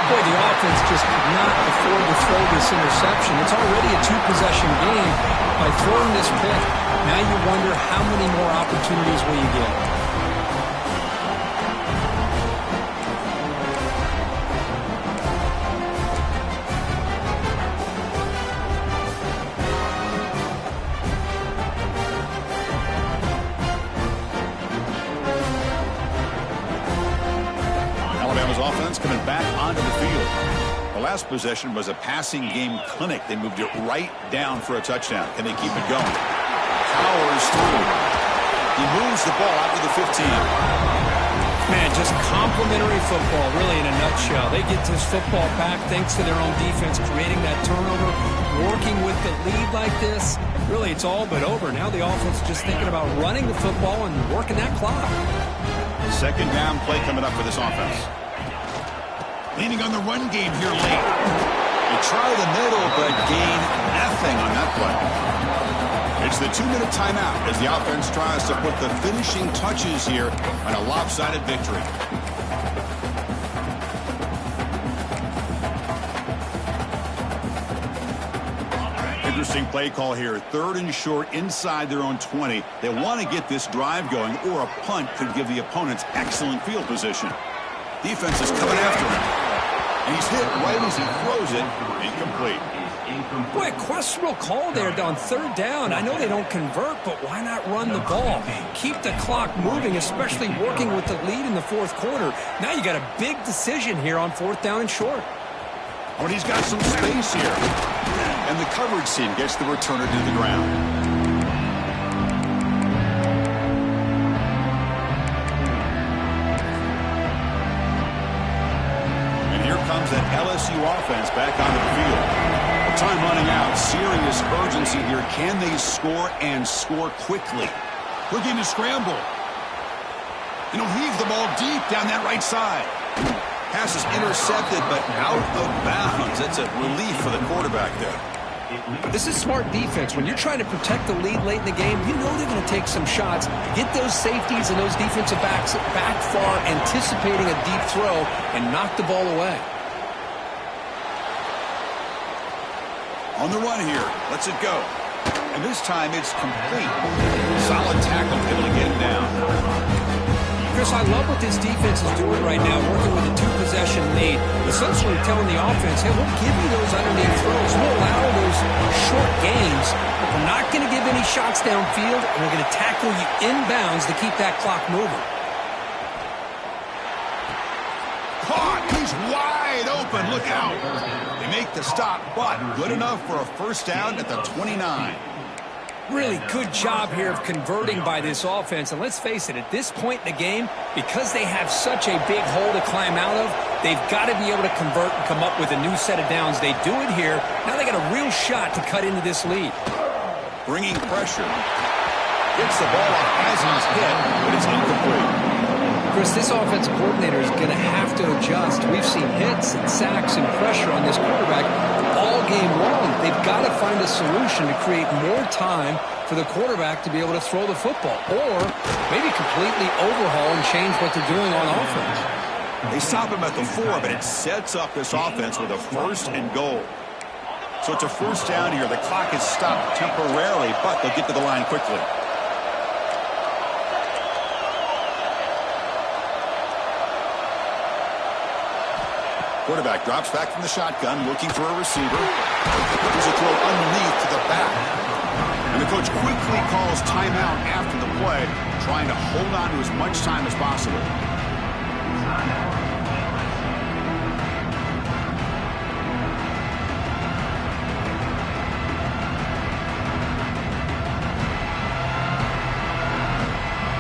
[SPEAKER 2] Boy, the offense just could not afford to throw this interception. It's already a 2-possession game. By throwing this pick, now you wonder how many more opportunities will you get.
[SPEAKER 1] last possession was a passing game clinic. They moved it right down for a touchdown. Can they keep it going? Powers through. He moves the ball out to the 15.
[SPEAKER 2] Man, just complimentary football, really, in a nutshell. They get this football back thanks to their own defense, creating that turnover, working with the lead like this. Really, it's all but over. Now the offense is just thinking about running the football and working that clock.
[SPEAKER 1] Second down play coming up for this offense. Leaning on the run game here late. They try the middle, but gain nothing on that play. It's the 2-minute timeout as the offense tries to put the finishing touches here on a lopsided victory. Interesting play call here. 3rd and short inside their own 20. They want to get this drive going, or a punt could give the opponents excellent field position. Defense is coming after him. And he's hit right as he throws it. Incomplete.
[SPEAKER 2] Boy, questionable call there on 3rd down. I know they don't convert, but why not run the ball? Keep the clock moving, especially working with the lead in the 4th quarter. Now you got a big decision here on 4th down and short.
[SPEAKER 1] Oh, and he's got some space here. And the coverage team gets the returner to the ground. Comes that LSU offense back onto the field. Time running out. Serious urgency here. Can they score and score quickly? Looking to scramble. And he'll heave the ball deep down that right side. Pass is intercepted, but out of bounds. That's a relief for the quarterback there.
[SPEAKER 2] This is smart defense. When you're trying to protect the lead late in the game, you know they're going to take some shots, get those safeties and those defensive backs back far, anticipating a deep throw, and knock the ball away.
[SPEAKER 1] On the run here. Lets it go. And this time it's complete. Solid tackle, able to get him down.
[SPEAKER 2] Chris, I love what this defense is doing right now, working with a 2-possession lead. Essentially telling the offense, hey, we'll give you those underneath throws. We'll allow those short gains, but we're not going to give any shots downfield, and we're going to tackle you inbounds to keep that clock moving.
[SPEAKER 1] Caught! He's wide open. Look out. They make the stop, but good enough for a first down at the 29.
[SPEAKER 2] Really good job here of converting by this offense. And let's face it, at this point in the game, because they have such a big hole to climb out of, they've got to be able to convert and come up with a new set of downs. They do it here. Now they got a real shot to cut into this lead.
[SPEAKER 1] Bringing pressure. Gets the ball off as he's hit, but it's incomplete.
[SPEAKER 2] Chris, this offensive coordinator is going to have to adjust. We've seen hits and sacks and pressure on this quarterback all game long. They've got to find a solution to create more time for the quarterback to be able to throw the football, or maybe completely overhaul and change what they're doing on offense.
[SPEAKER 1] They stop him at the 4, but it sets up this offense with a 1st and goal. So it's a first down here. The clock is stopped temporarily, but they'll get to the line quickly. Quarterback drops back from the shotgun, looking for a receiver. There's a throw underneath to the back. And the coach quickly calls timeout after the play, trying to hold on to as much time as possible.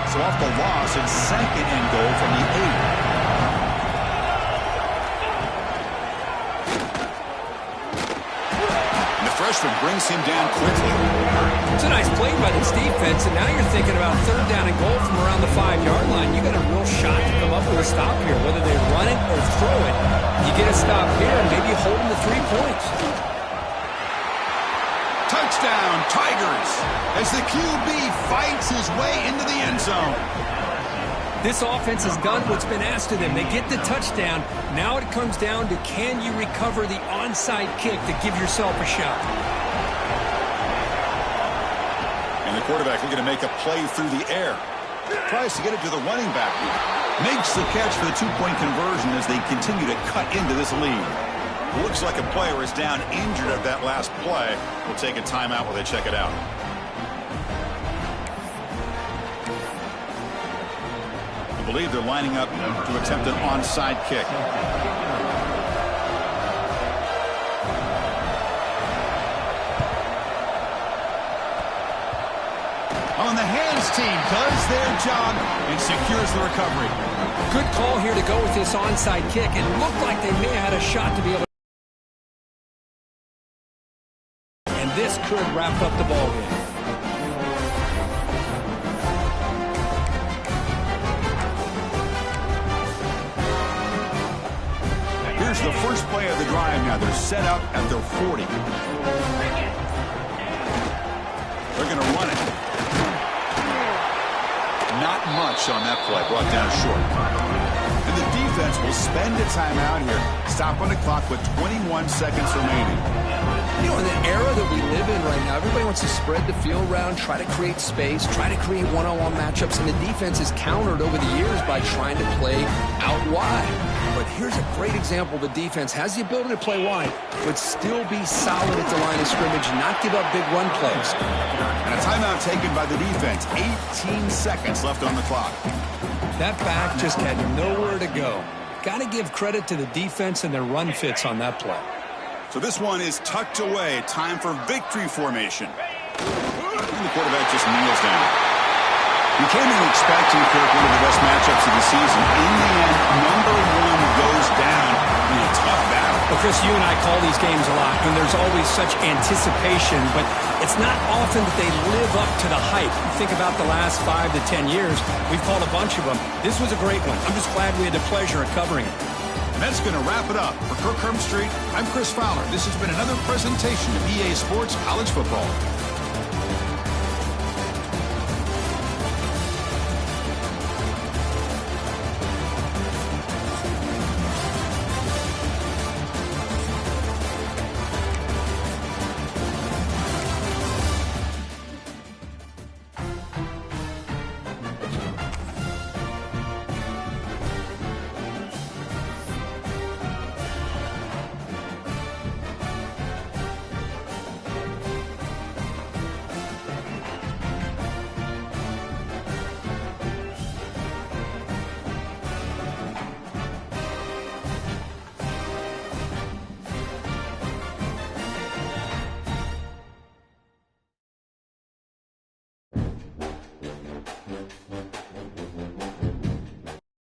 [SPEAKER 1] So off the loss, it's 2nd and goal from the 8. Freshman brings him down quickly.
[SPEAKER 2] It's a nice play by this defense, and now you're thinking about 3rd down and goal from around the 5-yard line. You got a real shot to come up with a stop here, whether they run it or throw it. You get a stop here, and maybe hold them to 3 points.
[SPEAKER 1] Touchdown, Tigers, as the QB fights his way into the end zone.
[SPEAKER 2] This offense has done what's been asked of them. They get the touchdown. Now it comes down to, can you recover the onside kick to give yourself a shot?
[SPEAKER 1] And the quarterback looking to make a play through the air. Tries to get it to the running back. Makes the catch for the 2-point conversion as they continue to cut into this lead. Looks like a player is down injured at that last play. We'll take a timeout while they check it out. I believe they're lining up to attempt an onside kick. This team does their job and secures the recovery.
[SPEAKER 2] Good call here to go with this onside kick. It looked like they may have had a shot to be able to. And this could wrap up the ball game.
[SPEAKER 1] Here's the first play of the drive now. They're set up at their 40. They're going to run it. Not much on that play. Brought down short. And the defense will spend a timeout here. Stop on the clock with 21 seconds remaining.
[SPEAKER 2] You know, in the era that we live in right now, everybody wants to spread the field around, try to create space, try to create one-on-one matchups, and the defense is countered over the years by trying to play out wide. But here's a great example. The defense has the ability to play wide, but still be solid at the line of scrimmage, not give up big run plays.
[SPEAKER 1] And a timeout taken by the defense. 18 seconds left on the clock.
[SPEAKER 2] That back just had nowhere to go. Got to give credit to the defense and their run fits on that play.
[SPEAKER 1] So this one is tucked away. Time for victory formation. And the quarterback just kneels down. You came in expecting, Kirk, one of the best matchups of the season. In the end, number one goes down in a tough battle.
[SPEAKER 2] Well, Chris, you and I call these games a lot, and there's always such anticipation, but it's not often that they live up to the hype. You think about the last 5 to 10 years, we've called a bunch of them. This was a great one. I'm just glad we had the pleasure of covering it.
[SPEAKER 1] And that's going to wrap it up. For Kirk Street, I'm Chris Fowler. This has been another presentation of EA Sports College Football.